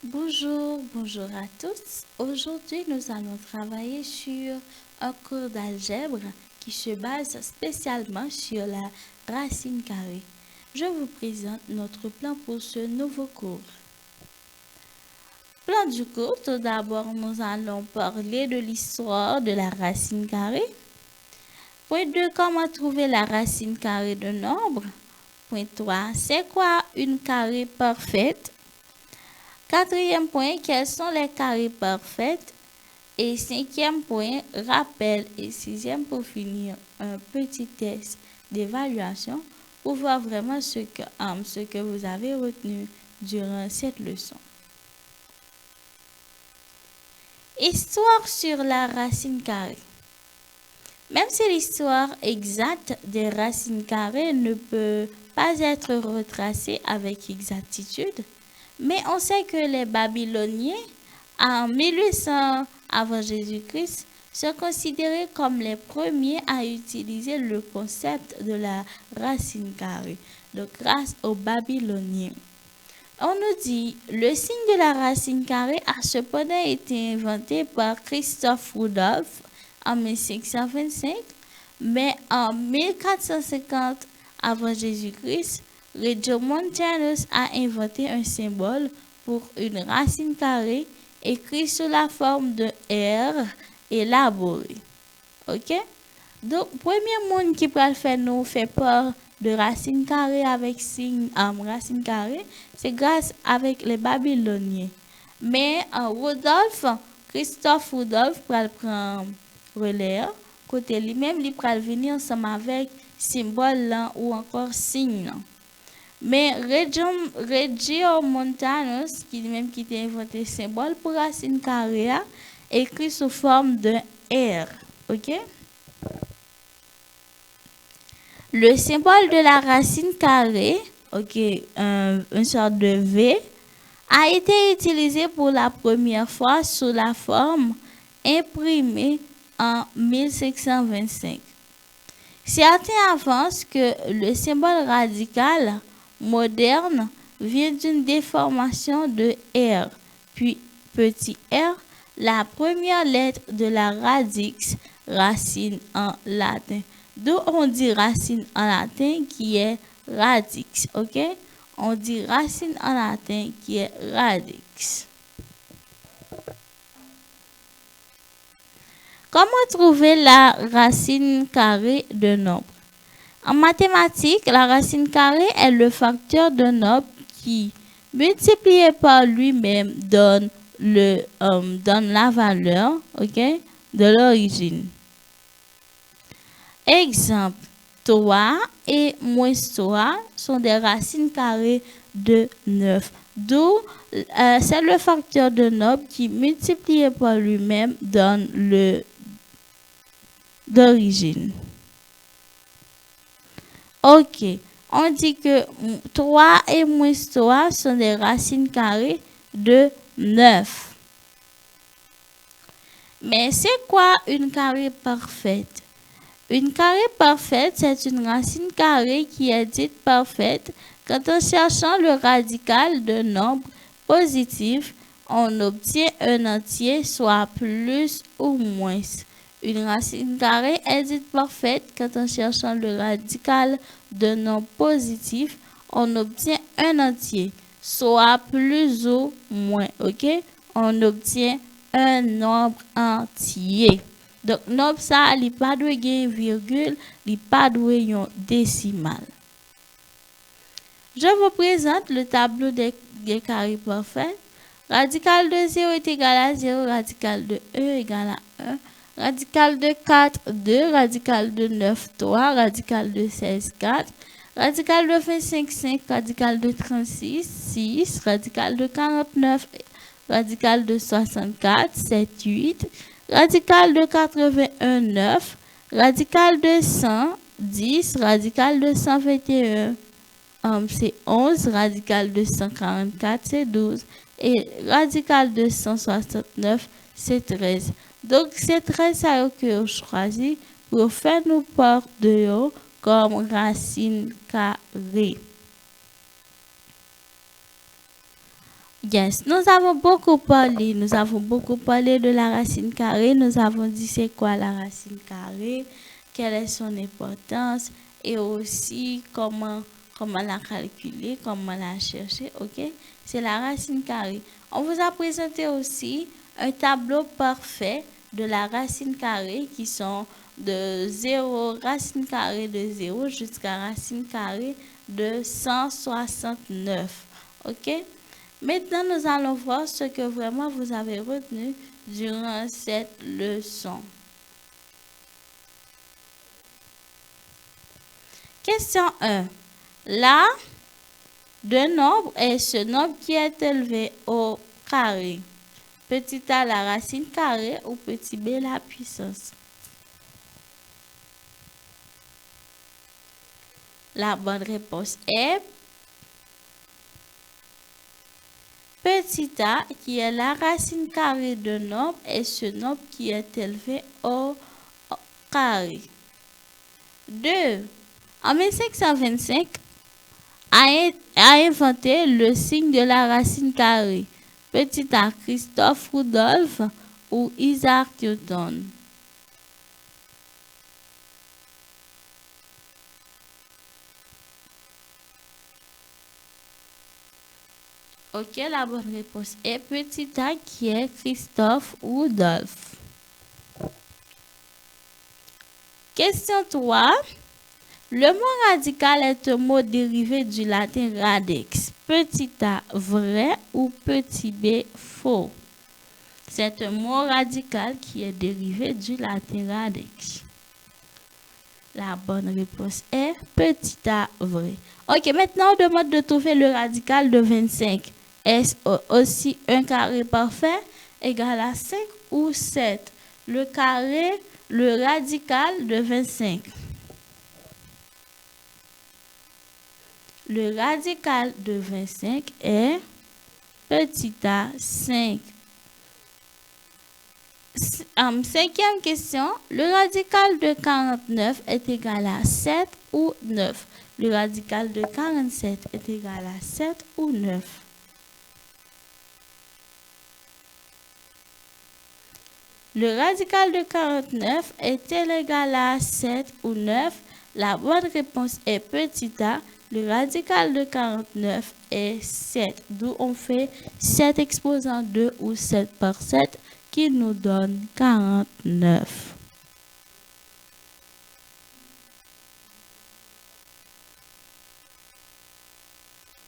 Bonjour à tous. Aujourd'hui, nous allons travailler sur un cours d'algèbre qui se base spécialement sur la racine carrée. Je vous présente notre plan pour ce nouveau cours. Plan du cours, tout d'abord, nous allons parler de l'histoire de la racine carrée. Point 2, comment trouver la racine carrée d'un nombre. Point 3, c'est quoi une carrée parfaite? Quatrième point, quels sont les carrés parfaits? Et cinquième point, rappel. Et sixième, pour finir, un petit test d'évaluation pour voir vraiment ce que vous avez retenu durant cette leçon. Histoire sur la racine carrée. Même si l'histoire exacte des racines carrées ne peut pas être retracée avec exactitude, mais on sait que les Babyloniens, en 1800 avant Jésus-Christ, sont considérés comme les premiers à utiliser le concept de la racine carrée, donc grâce aux Babyloniens. On nous dit, le signe de la racine carrée a cependant été inventé par Christophe Rudolph en 1525, mais en 1450 avant Jésus-Christ, Regiomontanus a inventé un symbole pour une racine carrée écrit sous la forme de R élaboré. OK? Donc, premier monde qui peut faire nous fait peur de racine carrée avec signe racine carrée, c'est grâce avec les Babyloniens. Mais Christophe Rudolph prend relais, côté lui-même, il va venir ensemble avec symbole là, ou encore signe là. Mais Regiomontanus, qui lui-même qui a inventé symbole pour racine carrée, écrit sous forme de R. OK? Le symbole de la racine carrée, OK, une sorte de V, a été utilisé pour la première fois sous la forme imprimée en 1525. Certains avancent que le symbole radical moderne vient d'une déformation de R, puis petit r, la première lettre de la radix, racine en latin. D'où on dit racine en latin qui est radix, ok? On dit racine en latin qui est radix. Comment trouver la racine carrée d'un nombre? En mathématiques, la racine carrée est le facteur d'un nombre qui, multiplié par lui-même, donne la valeur, ok, de l'origine. Exemple, 3 et moins 3 sont des racines carrées de 9. D'où c'est le facteur de nombre qui, multiplié par lui-même, donne le d'origine. Ok, on dit que 3 et moins 3 sont des racines carrées de 9. Mais c'est quoi une carrée parfaite? Une carrée parfaite, c'est une racine carrée qui est dite parfaite quand en cherchant le radical d'un nombre positif, on obtient un entier, soit plus ou moins. Une racine carrée est dite parfaite quand en cherchant le radical d'un nombre positif, on obtient un entier, soit plus ou moins. OK? On obtient un nombre entier. Donc, nombre ça, il pas de virgule, il pas de décimal. Je vous présente le tableau des carrés parfaits. Radical de 0 est égal à 0, radical de 1 est égal à 1. Radical de 4, 2. Radical de 9, 3. Radical de 16, 4. Radical de 25, 5. Radical de 36, 6. Radical de 49, radical de 64, 7, 8. Radical de 81, 9. Radical de 100, 10. Radical de 121, c'est 11. Radical de 144, c'est 12. Et radical de 169, c'est 13. Donc, c'est 13 ça que je choisis pour faire nous part de haut comme racine carrée. Yes, nous avons beaucoup parlé. Nous avons beaucoup parlé de la racine carrée. Nous avons dit c'est quoi la racine carrée, quelle est son importance et aussi comment la calculer, comment la chercher. Ok, c'est la racine carrée. On vous a présenté aussi un tableau parfait de la racine carrée qui sont de 0, racine carrée de 0 jusqu'à racine carrée de 169. Ok? Maintenant, nous allons voir ce que vraiment vous avez retenu durant cette leçon. Question 1. Là, de nombre est ce nombre qui est élevé au carré. Petit a la racine carrée ou petit b la puissance. La bonne réponse est petit a, qui est la racine carrée de nombre, est ce nombre qui est élevé au carré. 2. En 1525, a inventé le signe de la racine carrée. Petit a, Christophe Rudolph ou Isaac Newton. Ok, la bonne réponse est petit a, qui est Christophe Rudolph. Question 3. Le mot radical est un mot dérivé du latin radix. Petit a vrai ou petit b faux. C'est un mot radical qui est dérivé du latin radix. La bonne réponse est petit a vrai. Ok, maintenant on demande de trouver le radical de 25. Est-ce aussi un carré parfait égal à 5 ou 7? Le radical de 25. Le radical de 25 est petit a 5. Cinquième question. Le radical de 49 est égal à 7 ou 9? Le radical de 47 est égal à 7 ou 9? Le radical de 49 est-il égal à 7 ou 9? La bonne réponse est petit a. Le radical de 49 est 7. D'où on fait 7 exposant 2 ou 7 par 7 qui nous donne 49.